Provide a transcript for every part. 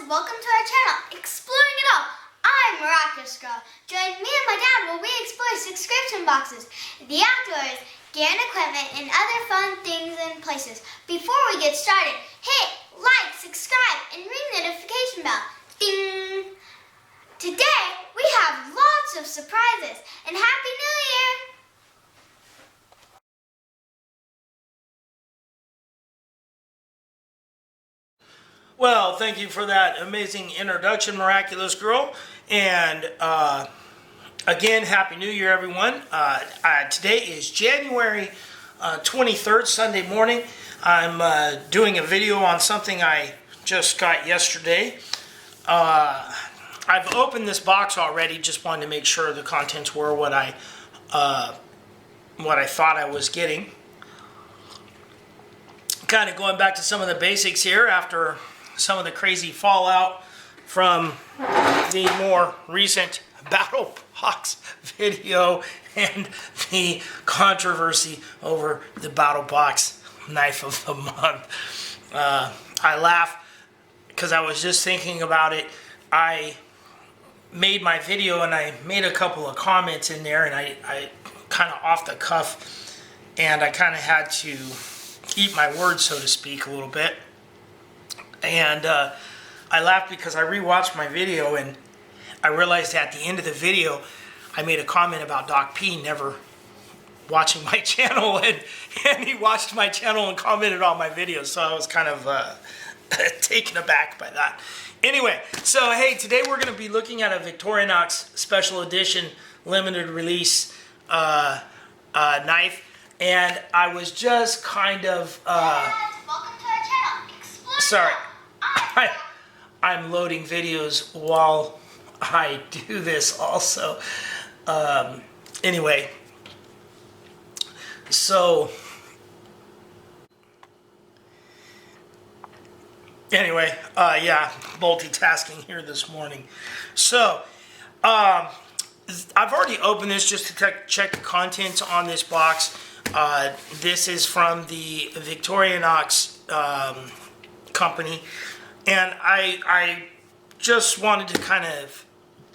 welcome to our channel, Exploring It All. I'm Miraculous Girl. Join me and my dad while we explore subscription boxes, the outdoors, gear and equipment, and other fun things and places. Before we get started, hit like, subscribe, and ring the notification bell. Ding! Today, we have lots of surprises, and Happy New Year! Well, thank you for that amazing introduction, Miraculous Girl. And again, Happy New Year, everyone. Today is January 23rd, Sunday morning. I'm doing a video on something I just got yesterday. I've opened this box already, just wanted to make sure the contents were what I thought I was getting. Kind of going back to some of the basics here after some of the crazy fallout from the more recent Battle Box video and the controversy over the Battle Box Knife of the Month. I laugh because I was just thinking about it. I made my video and I made a couple of comments in there, and I kind of off the cuff, and I kind of had to eat my words, so to speak, a little bit. And I laughed because I rewatched my video and I realized at the end of the video I made a comment about Doc P never watching my channel, and he watched my channel and commented on my videos, so I was kind of taken aback by that. Anyway, so hey, today we're going to be looking at a Victorinox special edition limited release knife, and I was just kind of Welcome to our channel, Exploring sorry, I'm loading videos while I do this also. Anyway, so yeah, multitasking here this morning. So I've already opened this just to check the contents on this box. This is from the Victorinox company, and I just wanted to kind of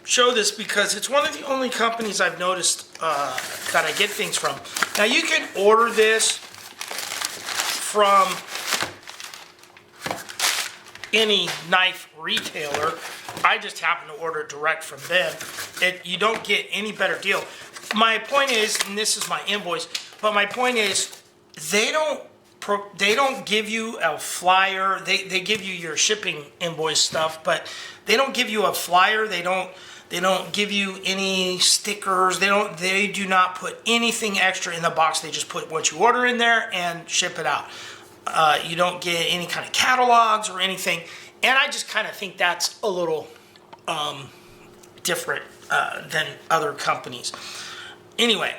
show this because it's one of the only companies I've noticed that I get things from. Now, you can order this from any knife retailer. I just happen to order it direct from them. You don't get any better deal. My point is, and this is my invoice, but my point is, they don't give you a flyer. They give you your shipping invoice stuff, but they don't give you a flyer. They don't give you any stickers. They do not put anything extra in the box. They just put what you order in there and ship it out. You don't get any kind of catalogs or anything, and I just kind of think that's a little different than other companies. Anyway,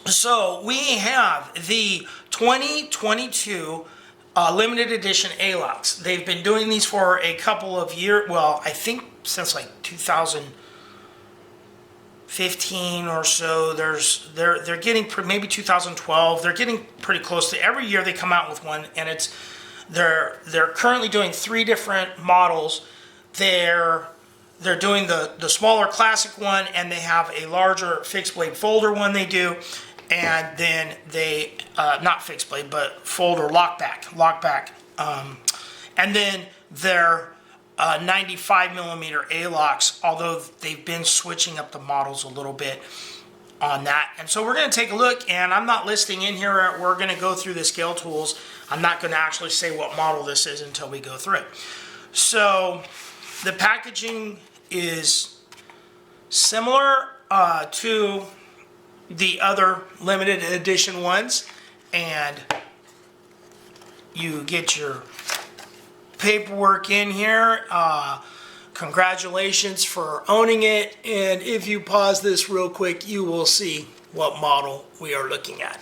so we have the 2022 limited edition Alox. They've been doing these for a couple of years. Well, I think since like 2015 or so. They're getting maybe 2012. They're getting pretty close to every year they come out with one, and they're currently doing 3 different models. They're doing the smaller classic one, and they have a larger fixed blade folder one they do, and then they not fixed blade but folder lockback, and then their 95 millimeter Alox, although they've been switching up the models a little bit on that. And so we're going to take a look, and I'm not listing in here. We're going to go through the scale tools. I'm not going to actually say what model this is until we go through it. So the packaging is similar to the other limited edition ones, and you get your paperwork in here. Congratulations for owning it, and if you pause this real quick, you will see what model we are looking at.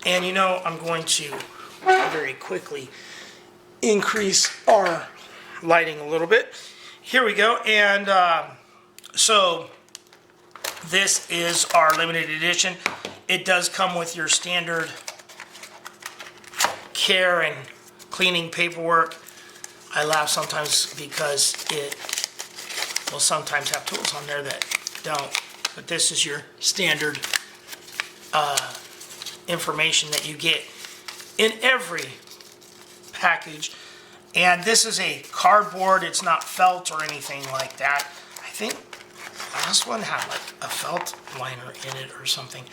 And you know, I'm going to very quickly increase our lighting a little bit. Here we go. And so this is our limited edition. It does come with your standard care and cleaning paperwork. I laugh sometimes because it will sometimes have tools on there that don't. But this is your standard information that you get in every package. And this is a cardboard. It's not felt or anything like that. I think the last one had like a felt liner in it or something.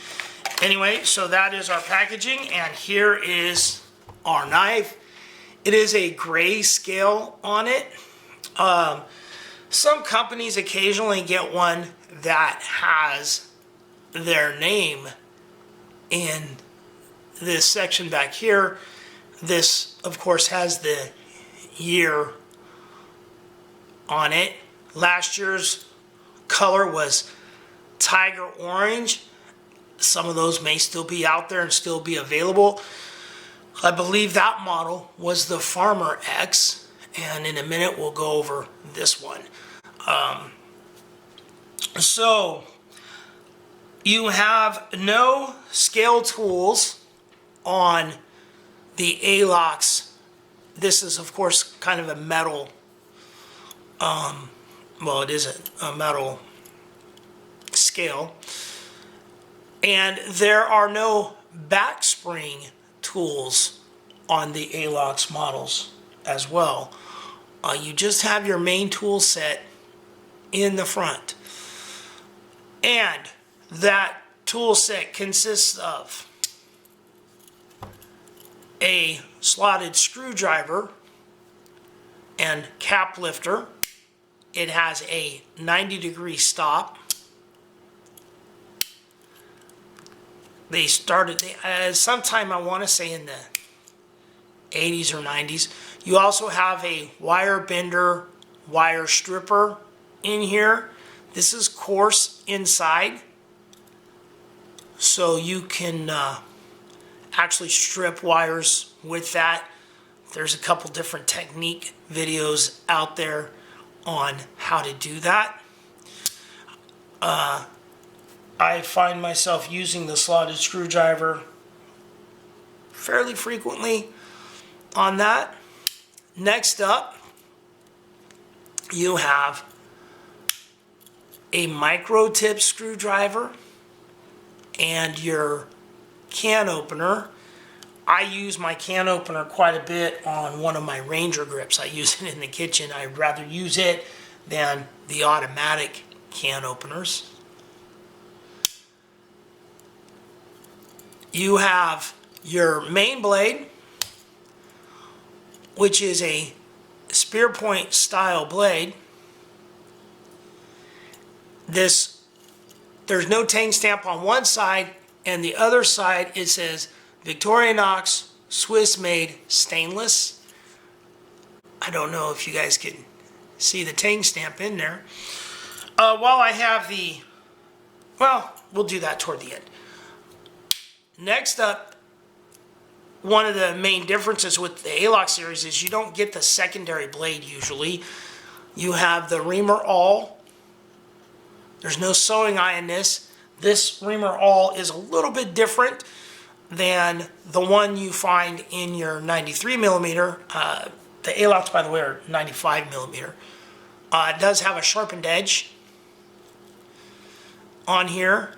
Anyway, so that is our packaging, and here is our knife. It is a gray scale on it. Some companies occasionally get one that has their name in this section back here. This, of course, has the year on it. Last year's color was tiger orange. Some of those may still be out there and still be available. I believe that model was the Farmer X, and in a minute we'll go over this one. So you have no scale tools on the Alox. This is, of course, kind of a metal, well, it isn't a metal scale. And there are no back spring tools on the Alox models as well. You just have your main tool set in the front. And that tool set consists of a slotted screwdriver and cap lifter. It has a 90-degree stop. They started sometime, I want to say, in the 80s or 90s. You also have a wire bender, wire stripper in here. This is coarse inside, so you can actually strip wires with that. There's a couple different technique videos out there on how to do that. I find myself using the slotted screwdriver fairly frequently on that. Next up, you have a micro tip screwdriver and your can opener. I use my can opener quite a bit on one of my Ranger grips. I use it in the kitchen. I'd rather use it than the automatic can openers. You have your main blade, which is a spear point style blade. There's no tang stamp on one side, and the other side it says Victorinox Swiss made stainless. I don't know if you guys can see the tang stamp in there. While I have well, we'll do that toward the end. Next up, one of the main differences with the Alox series is you don't get the secondary blade usually. You have the reamer awl. There's no sewing eye in this. This reamer awl is a little bit different than the one you find in your 93 millimeter. The Alox, by the way, are 95 millimeter. It does have a sharpened edge on here.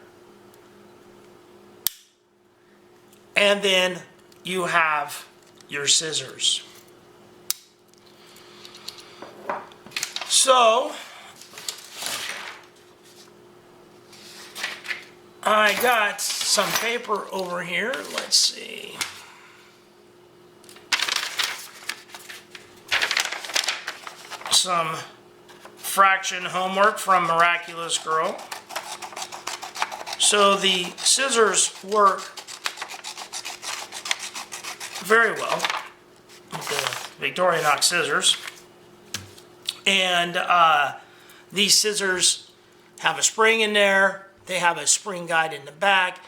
And then you have your scissors. So I got some paper over here. Let's see. Some fraction homework from Miraculous Girl. So the scissors work very well with the Victorinox scissors. And these scissors have a spring in there. They have a spring guide in the back.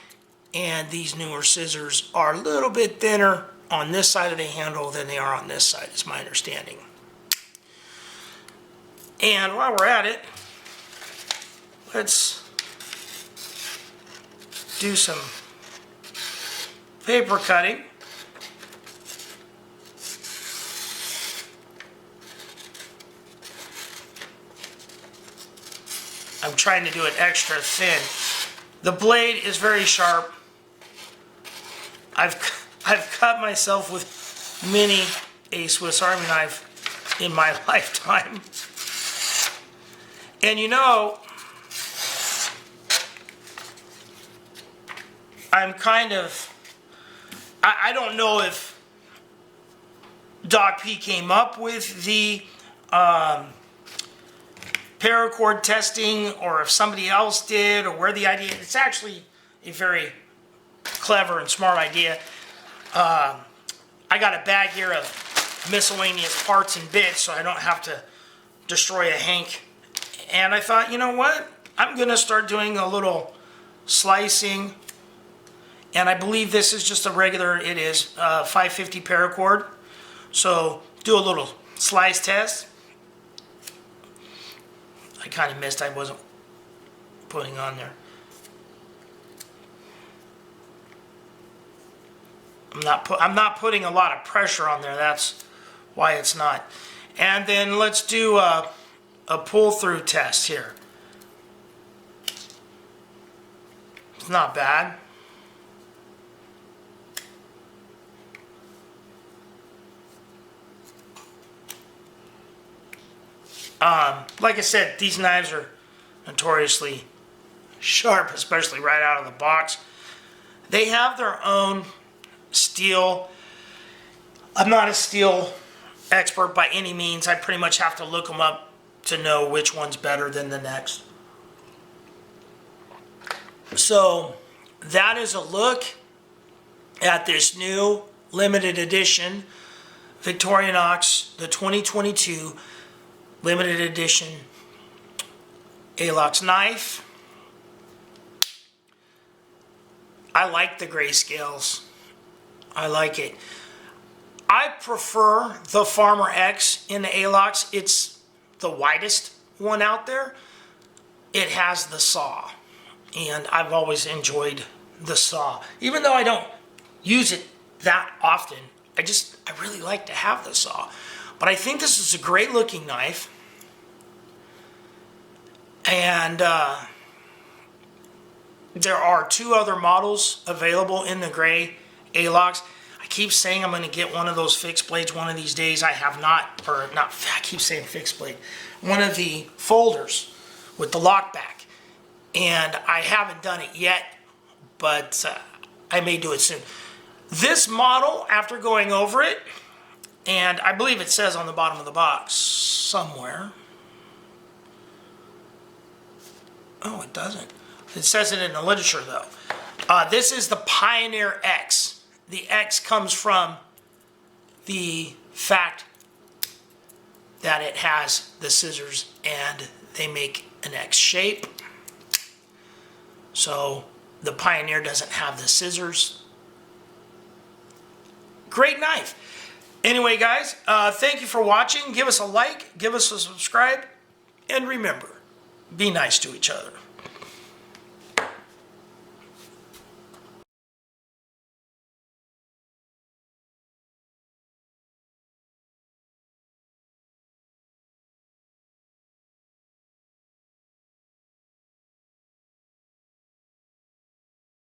And these newer scissors are a little bit thinner on this side of the handle than they are on this side, is my understanding. And while we're at it, let's do some paper cutting. I'm trying to do it extra thin. The blade is very sharp. I've cut myself with many a Swiss Army knife in my lifetime. And you know, I'm kind of, I don't know if Doc P came up with the Paracord testing, or if somebody else did, or where the idea, it's actually a very clever and smart idea. I got a bag here of miscellaneous parts and bits so I don't have to destroy a hank. And I thought, you know what? I'm going to start doing a little slicing. And I believe this is just a regular, it is 550 Paracord. So do a little slice test. I kind of missed, I wasn't putting on there. I'm not putting a lot of pressure on there, that's why it's not. And then let's do a pull-through test here. It's not bad. Like I said, these knives are notoriously sharp, especially right out of the box. They have their own steel. I'm not a steel expert by any means. I pretty much have to look them up to know which one's better than the next. So that is a look at this new limited edition Victorinox, the 2022 limited edition Alox knife. I like the grayscales. I like it. I prefer the Farmer X in the Alox. It's the widest one out there. It has the saw, and I've always enjoyed the saw. Even though I don't use it that often, I really like to have the saw. But I think this is a great looking knife. And there are 2 other models available in the gray Alox. I keep saying I'm going to get one of those fixed blades one of these days. I have not, or not, I keep saying fixed blade. One of the folders with the lock back. And I haven't done it yet, but I may do it soon. This model, after going over it, and I believe it says on the bottom of the box somewhere. Oh, it doesn't. It says it in the literature, though. This is the Pioneer X. The X comes from the fact that it has the scissors and they make an X shape. So the Pioneer doesn't have the scissors. Great knife. Anyway, guys, thank you for watching. Give us a like, give us a subscribe, and remember, be nice to each other.